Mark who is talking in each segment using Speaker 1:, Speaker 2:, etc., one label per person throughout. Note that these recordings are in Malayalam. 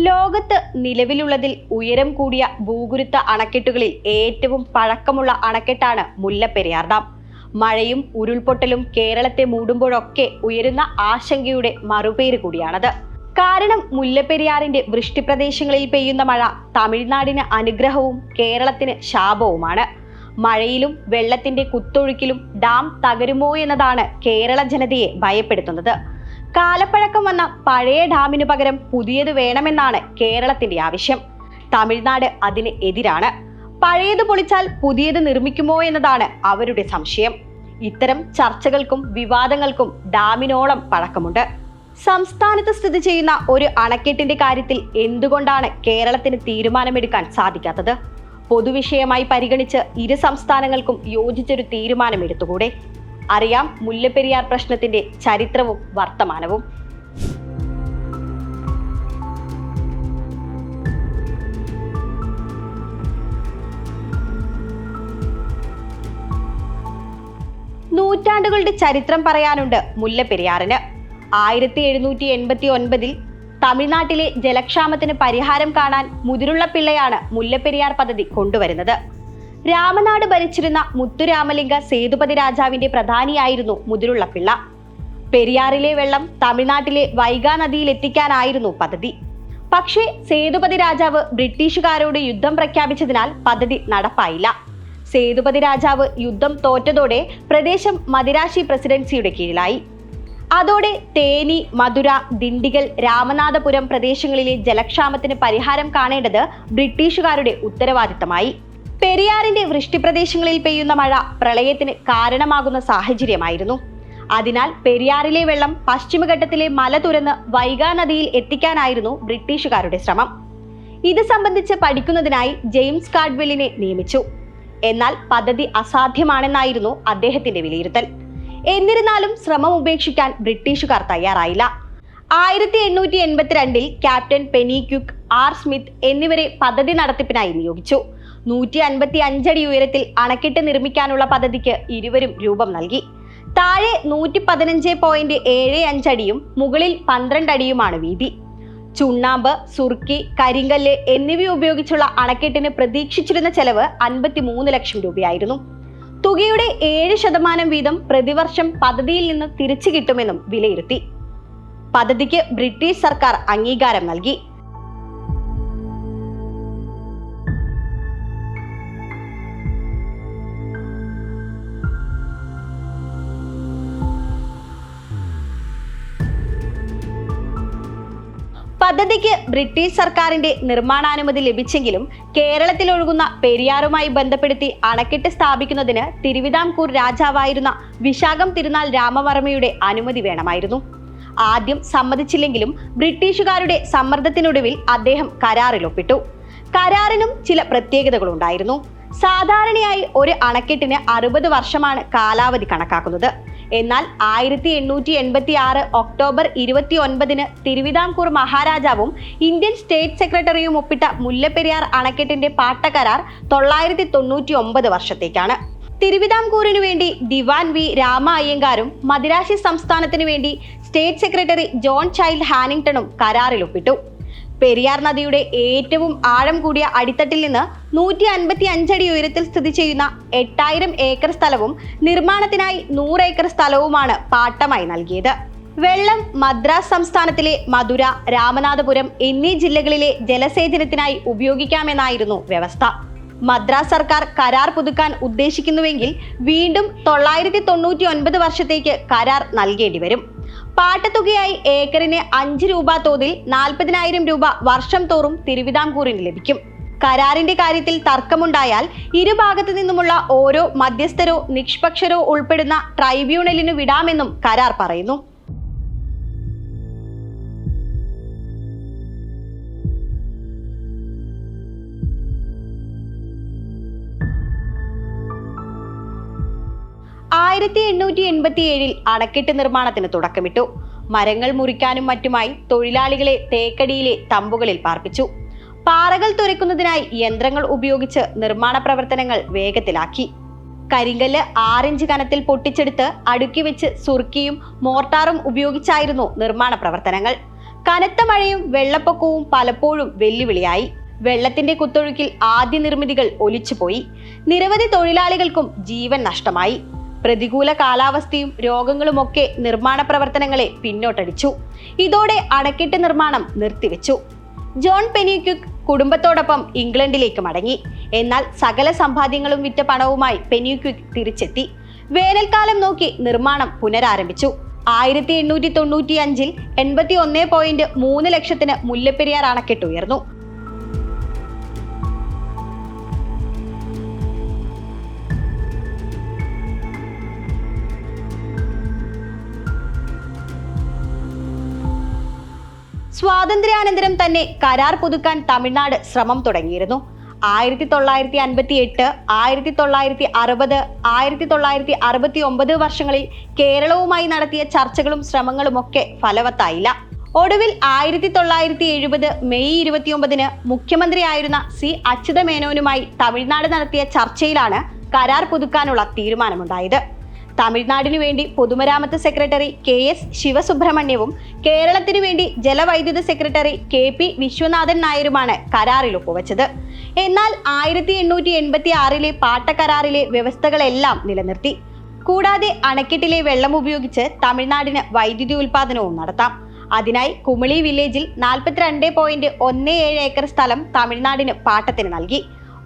Speaker 1: ലോകത്ത് നിലവിലുള്ളതിൽ ഉയരം കൂടിയ ഭൂഗുരുത്വ അണക്കെട്ടുകളിൽ ഏറ്റവും പഴക്കമുള്ള അണക്കെട്ടാണ് മുല്ലപ്പെരിയാർ ഡാം. മഴയും ഉരുൾപൊട്ടലും കേരളത്തെ മൂടുമ്പോഴൊക്കെ ഉയരുന്ന ആശങ്കയുടെ മറുപേര് കൂടിയാണത്. കാരണം മുല്ലപ്പെരിയാറിന്റെ വൃഷ്ടിപ്രദേശങ്ങളിൽ പെയ്യുന്ന മഴ തമിഴ്നാടിന് അനുഗ്രഹവും കേരളത്തിന് ശാപവുമാണ്. മഴയിലും വെള്ളത്തിന്റെ കുത്തൊഴുക്കിലും ഡാം തകരുമോ എന്നതാണ് കേരള ജനതയെ ഭയപ്പെടുത്തുന്നത്. കാലപ്പഴക്കം വന്ന പഴയ ഡാമിനു പകരം പുതിയത് വേണമെന്നാണ് കേരളത്തിന്റെ ആവശ്യം. തമിഴ്നാട് അതിന് എതിരാണ്. പഴയത് പൊളിച്ചാൽ പുതിയത് നിർമ്മിക്കുമോ എന്നതാണ് അവരുടെ സംശയം. ഇത്തരം ചർച്ചകൾക്കും വിവാദങ്ങൾക്കും ഡാമിനോളം പഴക്കമുണ്ട്. സംസ്ഥാനത്ത് സ്ഥിതി ചെയ്യുന്ന ഒരു അണക്കെട്ടിന്റെ കാര്യത്തിൽ എന്തുകൊണ്ടാണ് കേരളത്തിന് തീരുമാനമെടുക്കാൻ സാധിക്കാത്തത്? പൊതുവിഷയമായി പരിഗണിച്ച് ഇരു സംസ്ഥാനങ്ങൾക്കും യോജിച്ചൊരു തീരുമാനമെടുത്തുകൂടെ? അറിയാം മുല്ലപ്പെരിയാർ പ്രശ്നത്തിന്റെ ചരിത്രവും വർത്തമാനവും. നൂറ്റാണ്ടുകളുടെ ചരിത്രം പറയാനുണ്ട് മുല്ലപ്പെരിയാറിന്. 1789 തമിഴ്നാട്ടിലെ ജലക്ഷാമത്തിന് പരിഹാരം കാണാൻ മുതിരുള്ള പിള്ളയാണ് മുല്ലപ്പെരിയാർ പദ്ധതി കൊണ്ടുവരുന്നത്. രാമനാട് ഭരിച്ചിരുന്ന മുത്തുരാമലിംഗ സേതുപതി രാജാവിന്റെ പ്രധാനിയായിരുന്നു മുതിരുള്ള പിള്ള. പെരിയാറിലെ വെള്ളം തമിഴ്നാട്ടിലെ വൈഗാ നദിയിൽ എത്തിക്കാനായിരുന്നു പദ്ധതി. പക്ഷേ സേതുപതി രാജാവ് ബ്രിട്ടീഷുകാരോട് യുദ്ധം പ്രഖ്യാപിച്ചതിനാൽ പദ്ധതി നടപ്പായില്ല. സേതുപതി രാജാവ് യുദ്ധം തോറ്റതോടെ പ്രദേശം മദിരാശി പ്രസിഡൻസിയുടെ കീഴിലായി. അതോടെ തേനി, മധുര, ദിണ്ടിഗൽ, രാമനാഥപുരം പ്രദേശങ്ങളിലെ ജലക്ഷാമത്തിന് പരിഹാരം കാണേണ്ടത് ബ്രിട്ടീഷുകാരുടെ ഉത്തരവാദിത്തമായി. പെരിയാറിന്റെ വൃഷ്ടിപ്രദേശങ്ങളിൽ പെയ്യുന്ന മഴ പ്രളയത്തിന് കാരണമാകുന്ന സാഹചര്യമായിരുന്നു. അതിനാൽ പെരിയാറിലെ വെള്ളം പശ്ചിമഘട്ടത്തിലെ മല തുരന്ന് വൈഗാ നദിയിൽ എത്തിക്കാനായിരുന്നു ബ്രിട്ടീഷുകാരുടെ ശ്രമം. ഇത് സംബന്ധിച്ച് പഠിക്കുന്നതിനായി ജെയിംസ് കാർഡ്വെല്ലിനെ നിയമിച്ചു. എന്നാൽ പദ്ധതി അസാധ്യമാണെന്നായിരുന്നു അദ്ദേഹത്തിന്റെ വിലയിരുത്തൽ. എന്നിരുന്നാലും ശ്രമം ഉപേക്ഷിക്കാൻ ബ്രിട്ടീഷുകാർ തയ്യാറായില്ല. 1882 ക്യാപ്റ്റൻ പെനിക്യുക്ക്, ആർ സ്മിത്ത് എന്നിവരെ പദ്ധതി നടത്തിപ്പിനായി നിയോഗിച്ചു. 155 അടി ഉയരത്തിൽ അണക്കെട്ട് നിർമ്മിക്കാനുള്ള പദ്ധതിക്ക് ഇരുവരും രൂപം നൽകി. താഴെ 115.75 അടിയും മുകളിൽ 12 അടിയുമാണ് വീതി. ചുണ്ണാമ്പ്, സുർക്കി, കരിങ്കല്ല് എന്നിവ ഉപയോഗിച്ചുള്ള അണക്കെട്ടിന് പ്രതീക്ഷിച്ചിരുന്ന ചെലവ് 53 ലക്ഷം രൂപയായിരുന്നു. തുകയുടെ 7% വീതം പ്രതിവർഷം പദ്ധതിയിൽ നിന്ന് തിരിച്ചു കിട്ടുമെന്നും വിലയിരുത്തി. പദ്ധതിക്ക് ബ്രിട്ടീഷ് സർക്കാർ അംഗീകാരം നൽകി. പദ്ധതിക്ക് ബ്രിട്ടീഷ് സർക്കാരിന്റെ നിർമ്മാണാനുമതി ലഭിച്ചെങ്കിലും കേരളത്തിൽ ഒഴുകുന്ന പെരിയാറുമായി ബന്ധപ്പെടുത്തി അണക്കെട്ട് സ്ഥാപിക്കുന്നതിന് തിരുവിതാംകൂർ രാജാവായിരുന്ന വിശാഖം തിരുനാൾ രാമവർമ്മയുടെ അനുമതി വേണമായിരുന്നു. ആദ്യം സമ്മതിച്ചില്ലെങ്കിലും ബ്രിട്ടീഷുകാരുടെ സമ്മർദ്ദത്തിനൊടുവിൽ അദ്ദേഹം കരാറിൽ ഒപ്പിട്ടു. കരാറിനും ചില പ്രത്യേകതകളുണ്ടായിരുന്നു. സാധാരണയായി ഒരു അണക്കെട്ടിന് 60 വർഷമാണ് കാലാവധി കണക്കാക്കുന്നത്. എന്നാൽ 1886 ഒക്ടോബർ 29 തിരുവിതാംകൂർ മഹാരാജാവും ഇന്ത്യൻ സ്റ്റേറ്റ് സെക്രട്ടറിയും ഒപ്പിട്ട മുല്ലപ്പെരിയാർ അണക്കെട്ടിന്റെ പാട്ടക്കരാർ 999 വർഷത്തേക്കാണ്. തിരുവിതാംകൂറിനു വേണ്ടി ദിവാൻ വി രാമ അയ്യങ്കാരും മദിരാശി സംസ്ഥാനത്തിനു വേണ്ടി സ്റ്റേറ്റ് സെക്രട്ടറി ജോൺ ചൈൽഡ് ഹാനിങ്ടണും കരാറിൽ ഒപ്പിട്ടു. പെരിയാർ നദിയുടെ ഏറ്റവും ആഴം കൂടിയ അടിത്തട്ടിൽ നിന്ന് 155 അടി ഉയരത്തിൽ സ്ഥിതി ചെയ്യുന്ന 8000 ഏക്കർ സ്ഥലവും നിർമ്മാണത്തിനായി 100 ഏക്കർ സ്ഥലവുമാണ് പാട്ടമായി നൽകിയത്. വെള്ളം മദ്രാസ് സംസ്ഥാനത്തിലെ മധുര, രാമനാഥപുരം എന്നീ ജില്ലകളിലെ ജലസേചനത്തിനായി ഉപയോഗിക്കാമെന്നായിരുന്നു വ്യവസ്ഥ. മദ്രാസ് സർക്കാർ കരാർ പുതുക്കാൻ ഉദ്ദേശിക്കുന്നുവെങ്കിൽ വീണ്ടും 999 വർഷത്തേക്ക് കരാർ നൽകേണ്ടി വരും. പാട്ടത്തുകയായി ഏക്കറിന് 5 രൂപ തോതിൽ 40,000 രൂപ വർഷം തോറും തിരുവിതാംകൂറിന് ലഭിക്കും. കരാറിന്റെ കാര്യത്തിൽ തർക്കമുണ്ടായാൽ ഇരുഭാഗത്തു നിന്നുമുള്ള ഓരോ മധ്യസ്ഥരോ നിഷ്പക്ഷരോ ഉൾപ്പെടുന്ന ട്രൈബ്യൂണലിനു വിടാമെന്നും കരാർ പറയുന്നു. ആയിരത്തി 1887 അണക്കെട്ട് നിർമ്മാണത്തിന് തുടക്കമിട്ടു. മരങ്ങൾ മുറിക്കാനും മറ്റുമായി തൊഴിലാളികളെ തേക്കടിയിലെ തമ്പുകളിൽ പാർപ്പിച്ചു. പാറകൾ തുരക്കുന്നതിനായി യന്ത്രങ്ങൾ ഉപയോഗിച്ച് നിർമ്മാണ പ്രവർത്തനങ്ങൾ വേഗത്തിലാക്കി. കരിങ്കല്ല് 6 ഇഞ്ച് കനത്തിൽ പൊട്ടിച്ചെടുത്ത് അടുക്കി വെച്ച് സുർക്കിയും മോർട്ടാറും ഉപയോഗിച്ചായിരുന്നു നിർമ്മാണ പ്രവർത്തനങ്ങൾ. കനത്ത മഴയും വെള്ളപ്പൊക്കവും പലപ്പോഴും വെല്ലുവിളിയായി. വെള്ളത്തിന്റെ കുത്തൊഴുക്കിൽ ആദ്യ നിർമ്മിതികൾ ഒലിച്ചുപോയി. നിരവധി തൊഴിലാളികൾക്കും ജീവൻ നഷ്ടമായി. പ്രതികൂല കാലാവസ്ഥയും രോഗങ്ങളുമൊക്കെ നിർമ്മാണ പ്രവർത്തനങ്ങളെ പിന്നോട്ടടിച്ചു. ഇതോടെ അണക്കെട്ട് നിർമ്മാണം നിർത്തിവെച്ചു. ജോൺ പെന്യൂക്വിക് കുടുംബത്തോടൊപ്പം ഇംഗ്ലണ്ടിലേക്ക് മടങ്ങി. എന്നാൽ സകല സമ്പാദ്യങ്ങളും വിറ്റ പണവുമായി പെന്യൂക്വിക് തിരിച്ചെത്തി. വേനൽക്കാലം നോക്കി നിർമ്മാണം പുനരാരംഭിച്ചു. 1895 81.3 ലക്ഷത്തിന് മുല്ലപ്പെരിയാർ അണക്കെട്ട് ഉയർന്നു. സ്വാതന്ത്ര്യാനന്തരം തന്നെ കരാർ പുതുക്കാൻ തമിഴ്നാട് ശ്രമം തുടങ്ങിയിരുന്നു. 1958, 1960, 1969 വർഷങ്ങളിൽ കേരളവുമായി നടത്തിയ ചർച്ചകളും ശ്രമങ്ങളുമൊക്കെ ഫലവത്തായില്ല. ഒടുവിൽ 1970 മെയ് 29 മുഖ്യമന്ത്രിയായിരുന്ന സി അച്യുതമേനോനുമായി തമിഴ്നാട് നടത്തിയ ചർച്ചയിലാണ് കരാർ പുതുക്കാനുള്ള തീരുമാനമുണ്ടായത്. തമിഴ്നാടിനു വേണ്ടി പൊതുമരാമത്ത് സെക്രട്ടറി KS ശിവസുബ്രഹ്മണ്യവും കേരളത്തിനു വേണ്ടി ജലവൈദ്യുത സെക്രട്ടറി KP വിശ്വനാഥൻ നായരുമാണ് കരാറിൽ ഒപ്പുവെച്ചത്. എന്നാൽ 1886 പാട്ടക്കരാറിലെ വ്യവസ്ഥകളെല്ലാം നിലനിർത്തി. കൂടാതെ അണക്കെട്ടിലെ വെള്ളം ഉപയോഗിച്ച് തമിഴ്നാടിന് വൈദ്യുതി ഉൽപാദനവും നടത്താം. അതിനായി കുമിളി വില്ലേജിൽ 42.17 ഏക്കർ സ്ഥലം തമിഴ്നാടിന് പാട്ടത്തിന് നൽകി.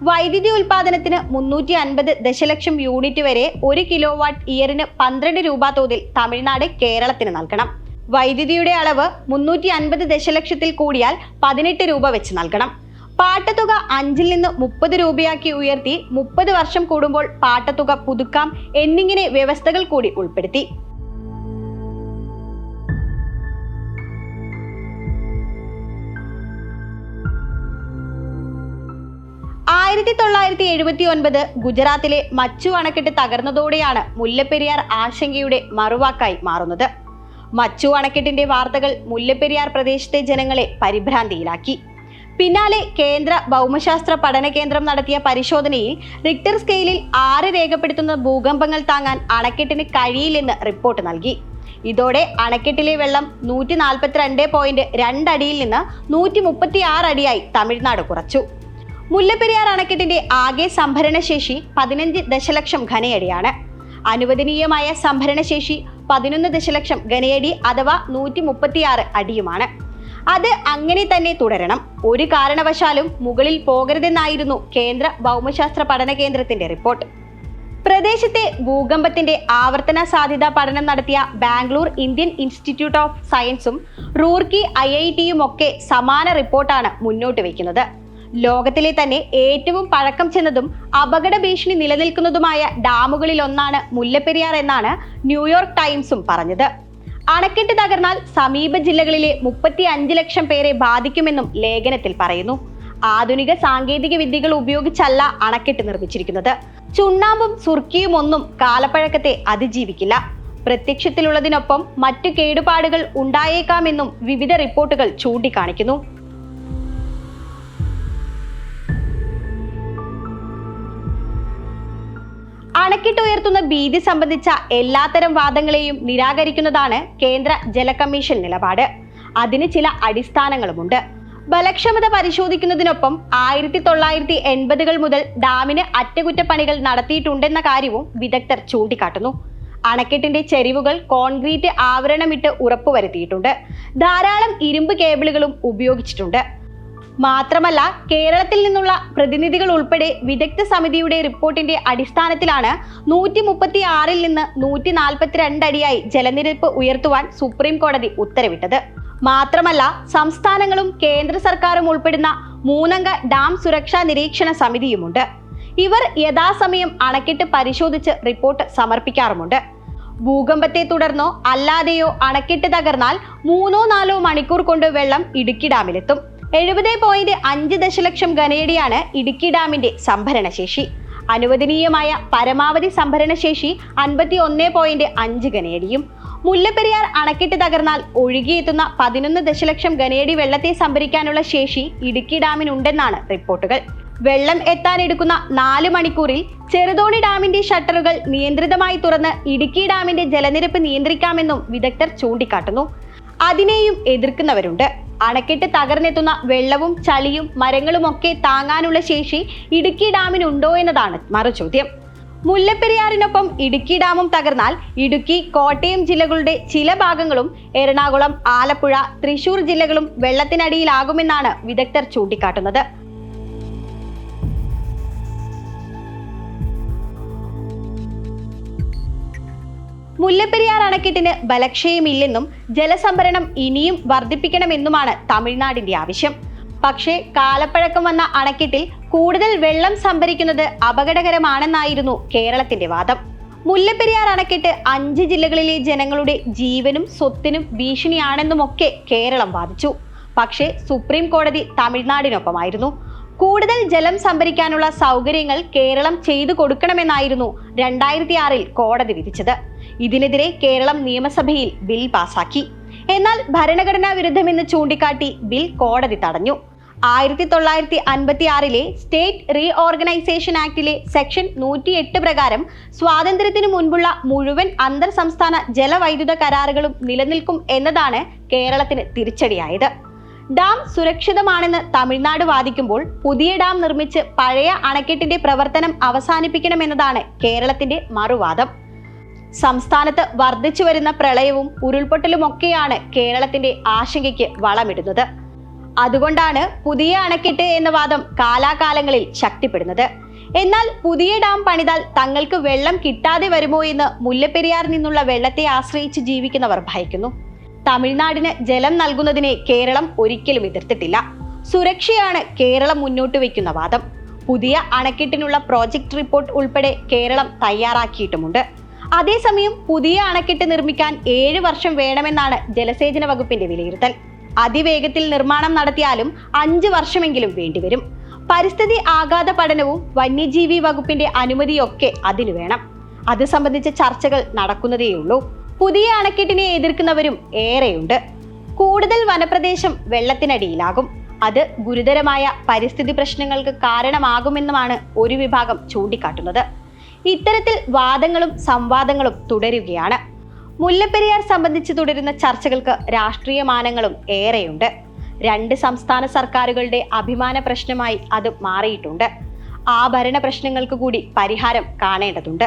Speaker 1: വൈദ്യുതി ഉൽപാദനത്തിന് 350 ദശലക്ഷം യൂണിറ്റ് വരെ 1 കിലോവാട്ട് ഇയറിന് 12 രൂപ തോതിൽ തമിഴ്നാട് കേരളത്തിന് നൽകണം. വൈദ്യുതിയുടെ അളവ് 350 ദശലക്ഷത്തിൽ കൂടിയാൽ 18 രൂപ വെച്ച് നൽകണം. പാട്ടത്തുക 5 നിന്ന് 30 രൂപയാക്കി ഉയർത്തി 30 വർഷം കൂടുമ്പോൾ പാട്ടത്തുക പുതുക്കാം എന്നിങ്ങനെ വ്യവസ്ഥകൾ കൂടി ഉൾപ്പെടുത്തി. 1979 ഗുജറാത്തിലെ മച്ചു അണക്കെട്ട് തകർന്നതോടെയാണ് മുല്ലപ്പെരിയാർ ആശങ്കയുടെ മറുവാക്കായി മാറുന്നത്. മച്ചു അണക്കെട്ടിന്റെ വാർത്തകൾ മുല്ലപ്പെരിയാർ പ്രദേശത്തെ ജനങ്ങളെ പരിഭ്രാന്തിയിലാക്കി. പിന്നാലെ കേന്ദ്ര ഭൗമശാസ്ത്ര പഠന കേന്ദ്രം നടത്തിയ പരിശോധനയിൽ റിക്ടർ സ്കെയിലിൽ 6 രേഖപ്പെടുത്തുന്ന ഭൂകമ്പങ്ങൾ താങ്ങാൻ അണക്കെട്ടിന് കഴിയില്ലെന്ന് റിപ്പോർട്ട് നൽകി. ഇതോടെ അണക്കെട്ടിലെ വെള്ളം 142.2 അടിയിൽ നിന്ന് 136 അടിയായി തമിഴ്നാട് കുറച്ചു. മുല്ലപ്പെരിയാർ അണക്കെട്ടിന്റെ ആകെ സംഭരണശേഷി 15 ദശലക്ഷം ഘനയടിയാണ്. അനുവദനീയമായ സംഭരണശേഷി 11 ദശലക്ഷം ഘനയടി അഥവാ 136 അടിയുമാണ്. അത് അങ്ങനെ തന്നെ തുടരണം. ഒരു കാരണവശാലും മുകളിൽ പോകരുതെന്നായിരുന്നു കേന്ദ്ര ഭൗമശാസ്ത്ര പഠന കേന്ദ്രത്തിന്റെ റിപ്പോർട്ട്. പ്രദേശത്തെ ഭൂകമ്പത്തിന്റെ ആവർത്തന സാധ്യതാ പഠനം നടത്തിയ ബാംഗ്ലൂർ ഇന്ത്യൻ ഇൻസ്റ്റിറ്റ്യൂട്ട് ഓഫ് സയൻസും റൂർക്കി IITയും ഒക്കെ സമാന റിപ്പോർട്ടാണ് മുന്നോട്ട് വയ്ക്കുന്നത്. ലോകത്തിലെ തന്നെ ഏറ്റവും പഴക്കം ചെന്നതും അപകട ഭീഷണി നിലനിൽക്കുന്നതുമായ ഡാമുകളിൽ ഒന്നാണ് മുല്ലപ്പെരിയാർ എന്നാണ് ന്യൂയോർക്ക് ടൈംസും പറഞ്ഞത്. അണക്കെട്ട് തകർന്നാൽ സമീപ ജില്ലകളിലെ 35 ലക്ഷം പേരെ ബാധിക്കുമെന്നും ലേഖനത്തിൽ പറയുന്നു. ആധുനിക സാങ്കേതിക വിദ്യകൾ ഉപയോഗിച്ചല്ല അണക്കെട്ട് നിർമ്മിച്ചിരിക്കുന്നത്. ചുണ്ണാമ്പും സുർക്കിയും ഒന്നും കാലപ്പഴക്കത്തെ അതിജീവിക്കില്ല. പ്രത്യക്ഷത്തിലുള്ളതിനൊപ്പം മറ്റു കേടുപാടുകൾ ഉണ്ടായേക്കാമെന്നും വിവിധ റിപ്പോർട്ടുകൾ ചൂണ്ടിക്കാണിക്കുന്നു. അണക്കെട്ട് ഉയർത്തുന്ന ഭീതി സംബന്ധിച്ച എല്ലാത്തരം വാദങ്ങളെയും നിരാകരിക്കുന്നതാണ് കേന്ദ്ര ജല കമ്മീഷൻ നിലപാട്. അതിന് ചില അടിസ്ഥാനങ്ങളുമുണ്ട്. ബലക്ഷമത പരിശോധിക്കുന്നതിനൊപ്പം 1980-കൾ മുതൽ ഡാമിന് അറ്റകുറ്റപ്പണികൾ നടത്തിയിട്ടുണ്ടെന്ന കാര്യവും വിദഗ്ധർ ചൂണ്ടിക്കാട്ടുന്നു. അണക്കെട്ടിന്റെ ചെരിവുകൾ കോൺക്രീറ്റ് ആവരണമിട്ട് ഉറപ്പുവരുത്തിയിട്ടുണ്ട്. ധാരാളം ഇരുമ്പ് കേബിളുകളും ഉപയോഗിച്ചിട്ടുണ്ട്. മാത്രമല്ല, കേരളത്തിൽ നിന്നുള്ള പ്രതിനിധികൾ ഉൾപ്പെടെ വിദഗ്ധ സമിതിയുടെ റിപ്പോർട്ടിന്റെ അടിസ്ഥാനത്തിലാണ് 136 നിന്ന് 142 അടിയായി ജലനിരപ്പ് ഉയർത്തുവാൻ സുപ്രീം കോടതി ഉത്തരവിട്ടത്. മാത്രമല്ല, സംസ്ഥാനങ്ങളും കേന്ദ്ര സർക്കാരും ഉൾപ്പെടുന്ന 3 അംഗ ഡാം സുരക്ഷാ നിരീക്ഷണ സമിതിയുമുണ്ട്. ഇവർ യഥാസമയം അണക്കെട്ട് പരിശോധിച്ച് റിപ്പോർട്ട് സമർപ്പിക്കാറുമുണ്ട്. ഭൂകമ്പത്തെ തുടർന്നോ അല്ലാതെയോ അണക്കെട്ട് തകർന്നാൽ 3-4 മണിക്കൂർ കൊണ്ട് വെള്ളം ഇടുക്കി ഡാമിലെത്തും. 70.5 ദശലക്ഷം ഘനയടിയാണ് ഇടുക്കി ഡാമിന്റെ സംഭരണശേഷി. അനുവദനീയമായ പരമാവധി സംഭരണശേഷി 51.5 ഘനയടിയും. മുല്ലപ്പെരിയാർ അണക്കെട്ട് തകർന്നാൽ ഒഴുകിയെത്തുന്ന 11 ദശലക്ഷം ഘനയടി വെള്ളത്തെ സംഭരിക്കാനുള്ള ശേഷി ഇടുക്കി ഡാമിനുണ്ടെന്നാണ് റിപ്പോർട്ടുകൾ. വെള്ളം എത്താനെടുക്കുന്ന 4 മണിക്കൂറിൽ ചെറുതോണി ഡാമിന്റെ ഷട്ടറുകൾ നിയന്ത്രിതമായി തുറന്ന് ഇടുക്കി ഡാമിന്റെ ജലനിരപ്പ് നിയന്ത്രിക്കാമെന്നും വിദഗ്ധർ ചൂണ്ടിക്കാട്ടുന്നു. അതിനെയും എതിർക്കുന്നവരുണ്ട്. അണക്കെട്ട് തകർന്നെത്തുന്ന വെള്ളവും ചളിയും മരങ്ങളുമൊക്കെ താങ്ങാനുള്ള ശേഷി ഇടുക്കി ഡാമിനുണ്ടോ എന്നതാണ് മറുചോദ്യം. മുല്ലപ്പെരിയാറിനൊപ്പം ഇടുക്കി ഡാമും തകർന്നാൽ ഇടുക്കി, കോട്ടയം ജില്ലകളുടെ ചില ഭാഗങ്ങളും എറണാകുളം, ആലപ്പുഴ, തൃശൂർ ജില്ലകളും വെള്ളത്തിനടിയിലാകുമെന്നാണ് വിദഗ്ധർ ചൂണ്ടിക്കാട്ടുന്നത്. മുല്ലപ്പെരിയാർ അണക്കെട്ടിന് ബലക്ഷയമില്ലെന്നും ജലസംഭരണം ഇനിയും വർദ്ധിപ്പിക്കണമെന്നുമാണ് തമിഴ്നാടിന്റെ ആവശ്യം. പക്ഷേ കാലപ്പഴക്കം വന്ന അണക്കെട്ടിൽ കൂടുതൽ വെള്ളം സംഭരിക്കുന്നത് അപകടകരമാണെന്നായിരുന്നു കേരളത്തിന്റെ വാദം. മുല്ലപ്പെരിയാർ അണക്കെട്ട് 5 ജില്ലകളിലെ ജനങ്ങളുടെ ജീവനും സ്വത്തിനും ഭീഷണിയാണെന്നുമൊക്കെ കേരളം വാദിച്ചു. പക്ഷേ സുപ്രീം കോടതി തമിഴ്നാടിനൊപ്പമായിരുന്നു. കൂടുതൽ ജലം സംഭരിക്കാനുള്ള സൗകര്യങ്ങൾ കേരളം ചെയ്തു കൊടുക്കണമെന്നായിരുന്നു 2006 കോടതി വിധിച്ചത്. ഇതിനെതിരെ കേരളം നിയമസഭയിൽ ബിൽ പാസാക്കി. എന്നാൽ ഭരണഘടനാ വിരുദ്ധമെന്ന് ചൂണ്ടിക്കാട്ടി ബിൽ കോടതി തടഞ്ഞു. 1956 സ്റ്റേറ്റ് റീ ഓർഗനൈസേഷൻ ആക്ടിലെ സെക്ഷൻ 108 പ്രകാരം സ്വാതന്ത്ര്യത്തിനു മുൻപുള്ള മുഴുവൻ അന്തർ സംസ്ഥാന ജലവൈദ്യുത കരാറുകളും നിലനിൽക്കും എന്നതാണ് കേരളത്തിന് തിരിച്ചടിയായത്. ഡാം സുരക്ഷിതമാണെന്ന് തമിഴ്നാട് വാദിക്കുമ്പോൾ പുതിയ ഡാം നിർമ്മിച്ച് പഴയ അണക്കെട്ടിന്റെ പ്രവർത്തനം അവസാനിപ്പിക്കണമെന്നതാണ് കേരളത്തിന്റെ മറുവാദം. സംസ്ഥാനത്ത് വർദ്ധിച്ചു വരുന്ന പ്രളയവും ഉരുൾപൊട്ടലുമൊക്കെയാണ് കേരളത്തിന്റെ ആശങ്കയ്ക്ക് വളമിടുന്നത്. അതുകൊണ്ടാണ് പുതിയ അണക്കെട്ട് എന്ന വാദം കാലാകാലങ്ങളിൽ ശക്തിപ്പെടുന്നത്. എന്നാൽ പുതിയ ഡാം പണിതാൽ തങ്ങൾക്ക് വെള്ളം കിട്ടാതെ വരുമോ എന്ന് മുല്ലപ്പെരിയാറിൽ നിന്നുള്ള വെള്ളത്തെ ആശ്രയിച്ച് ജീവിക്കുന്നവർ ഭയക്കുന്നു. തമിഴ്നാടിന് ജലം നൽകുന്നതിനെ കേരളം ഒരിക്കലും എതിർത്തിട്ടില്ല. സുരക്ഷയാണ് കേരളം മുന്നോട്ട് വയ്ക്കുന്ന വാദം. പുതിയ അണക്കെട്ടിനുള്ള പ്രോജക്ട് റിപ്പോർട്ട് ഉൾപ്പെടെ കേരളം തയ്യാറാക്കിയിട്ടുമുണ്ട്. അതേസമയം പുതിയ അണക്കെട്ട് നിർമ്മിക്കാൻ 7 വർഷം വേണമെന്നാണ് ജലസേചന വകുപ്പിന്റെ വിലയിരുത്തൽ. അതിവേഗത്തിൽ നിർമ്മാണം നടത്തിയാലും 5 വർഷമെങ്കിലും വേണ്ടിവരും. പരിസ്ഥിതി ആഘാത പഠനവും വന്യജീവി വകുപ്പിന്റെ അനുമതിയൊക്കെ അതിനു വേണം. അത് സംബന്ധിച്ച ചർച്ചകൾ നടക്കുന്നതേയുള്ളൂ. പുതിയ അണക്കെട്ടിനെ എതിർക്കുന്നവരും ഏറെയുണ്ട്. കൂടുതൽ വനപ്രദേശം വെള്ളത്തിനടിയിലാകും. അത് ഗുരുതരമായ പരിസ്ഥിതി പ്രശ്നങ്ങൾക്ക് കാരണമാകുമെന്നുമാണ് ഒരു വിഭാഗം ചൂണ്ടിക്കാട്ടുന്നത്. ഇത്തരത്തിൽ വാദങ്ങളും സംവാദങ്ങളും തുടരുകയാണ്. മുല്ലപ്പെരിയാർ സംബന്ധിച്ച് തുടരുന്ന ചർച്ചകൾക്ക് രാഷ്ട്രീയ മാനങ്ങളും ഏറെയുണ്ട്. 2 സംസ്ഥാന സർക്കാരുകളുടെ അഭിമാന പ്രശ്നമായി അത് മാറിയിട്ടുണ്ട്. ആ ഭരണ പ്രശ്നങ്ങൾക്ക് കൂടി പരിഹാരം കാണേണ്ടതുണ്ട്.